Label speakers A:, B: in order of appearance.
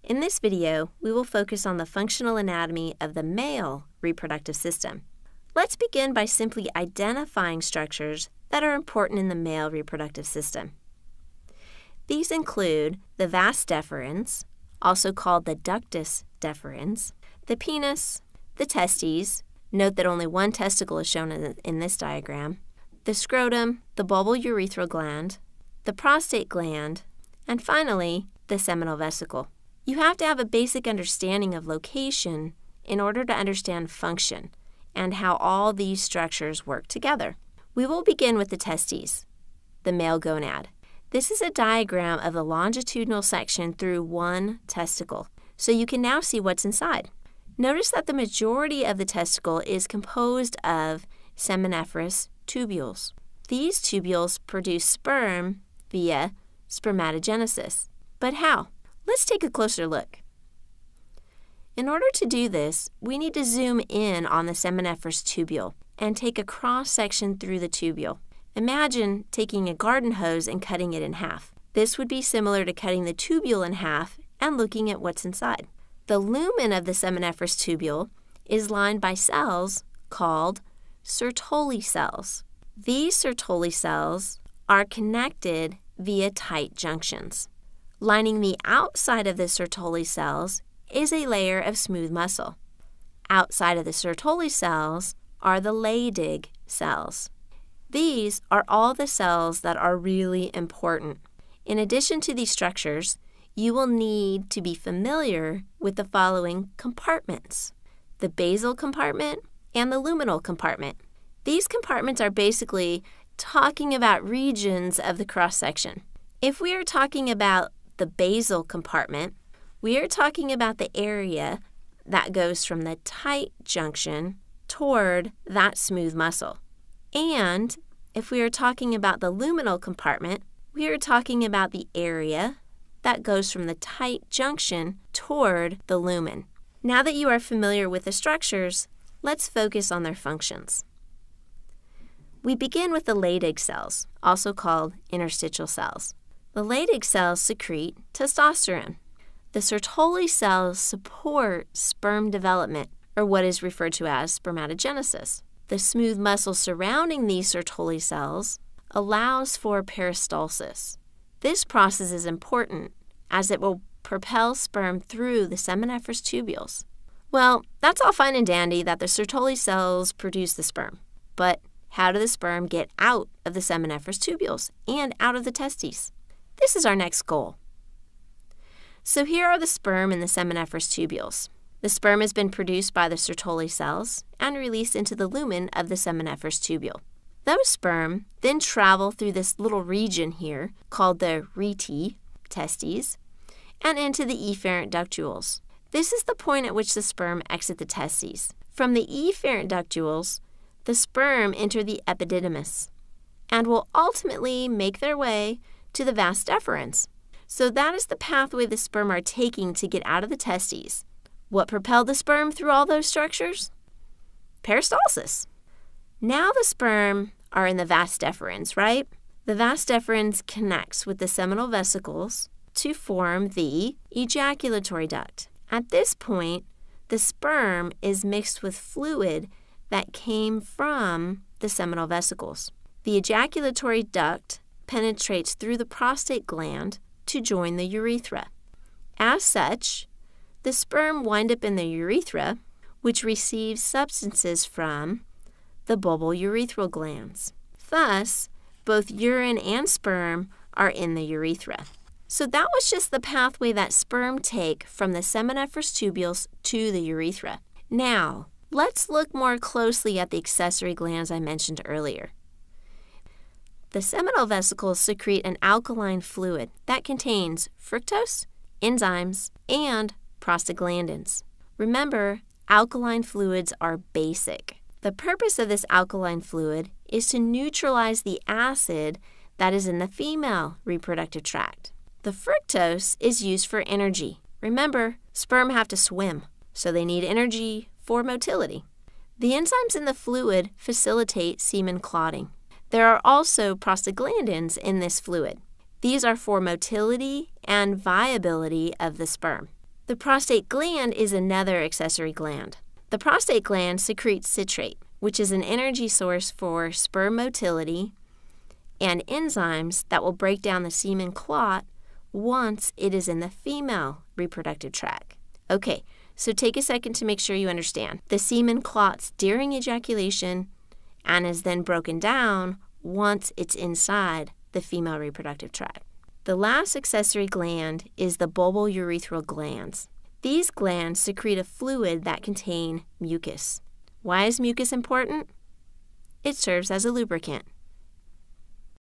A: In this video, we will focus on the functional anatomy of the male reproductive system. Let's begin by simply identifying structures that are important in the male reproductive system. These include the vas deferens, also called the ductus deferens, the penis, the testes, note that only one testicle is shown in this diagram, the scrotum, the bulbourethral gland, the prostate gland, and finally, the seminal vesicle. You have to have a basic understanding of location in order to understand function and how all these structures work together. We will begin with the testes, the male gonad. This is a diagram of the longitudinal section through one testicle, so you can now see what's inside. Notice that the majority of the testicle is composed of seminiferous tubules. These tubules produce sperm via spermatogenesis. But how? Let's take a closer look. In order to do this, we need to zoom in on the seminiferous tubule and take a cross-section through the tubule. Imagine taking a garden hose and cutting it in half. This would be similar to cutting the tubule in half and looking at what's inside. The lumen of the seminiferous tubule is lined by cells called Sertoli cells. These Sertoli cells are connected via tight junctions. Lining the outside of the Sertoli cells is a layer of smooth muscle. Outside of the Sertoli cells are the Leydig cells. These are all the cells that are really important. In addition to these structures, you will need to be familiar with the following compartments: the basal compartment and the luminal compartment. These compartments are basically talking about regions of the cross-section. If we are talking about the basal compartment, we are talking about the area that goes from the tight junction toward that smooth muscle. And if we are talking about the luminal compartment, we are talking about the area that goes from the tight junction toward the lumen. Now that you are familiar with the structures, let's focus on their functions. We begin with the Leydig cells, also called interstitial cells. The Leydig cells secrete testosterone. The Sertoli cells support sperm development, or what is referred to as spermatogenesis. The smooth muscle surrounding these Sertoli cells allows for peristalsis. This process is important as it will propel sperm through the seminiferous tubules. Well, that's all fine and dandy that the Sertoli cells produce the sperm, but how do the sperm get out of the seminiferous tubules and out of the testes? This is our next goal. So here are the sperm in the seminiferous tubules. The sperm has been produced by the Sertoli cells and released into the lumen of the seminiferous tubule. Those sperm then travel through this little region here called the rete, testes, and into the efferent ductules. This is the point at which the sperm exit the testes. From the efferent ductules, the sperm enter the epididymis and will ultimately make their way to the vas deferens. So that is the pathway the sperm are taking to get out of the testes. What propelled the sperm through all those structures? Peristalsis. Now the sperm are in the vas deferens, right? The vas deferens connects with the seminal vesicles to form the ejaculatory duct. At this point, the sperm is mixed with fluid that came from the seminal vesicles. The ejaculatory duct penetrates through the prostate gland to join the urethra. As such, the sperm wind up in the urethra, which receives substances from the bulbourethral glands. Thus, both urine and sperm are in the urethra. So that was just the pathway that sperm take from the seminiferous tubules to the urethra. Now, let's look more closely at the accessory glands I mentioned earlier. The seminal vesicles secrete an alkaline fluid that contains fructose, enzymes, and prostaglandins. Remember, alkaline fluids are basic. The purpose of this alkaline fluid is to neutralize the acid that is in the female reproductive tract. The fructose is used for energy. Remember, sperm have to swim, so they need energy for motility. The enzymes in the fluid facilitate semen clotting. There are also prostaglandins in this fluid. These are for motility and viability of the sperm. The prostate gland is another accessory gland. The prostate gland secretes citrate, which is an energy source for sperm motility and enzymes that will break down the semen clot once it is in the female reproductive tract. Okay, so take a second to make sure you understand. The semen clots during ejaculation and is then broken down once it's inside the female reproductive tract. The last accessory gland is the bulbourethral glands. These glands secrete a fluid that contains mucus. Why is mucus important? It serves as a lubricant.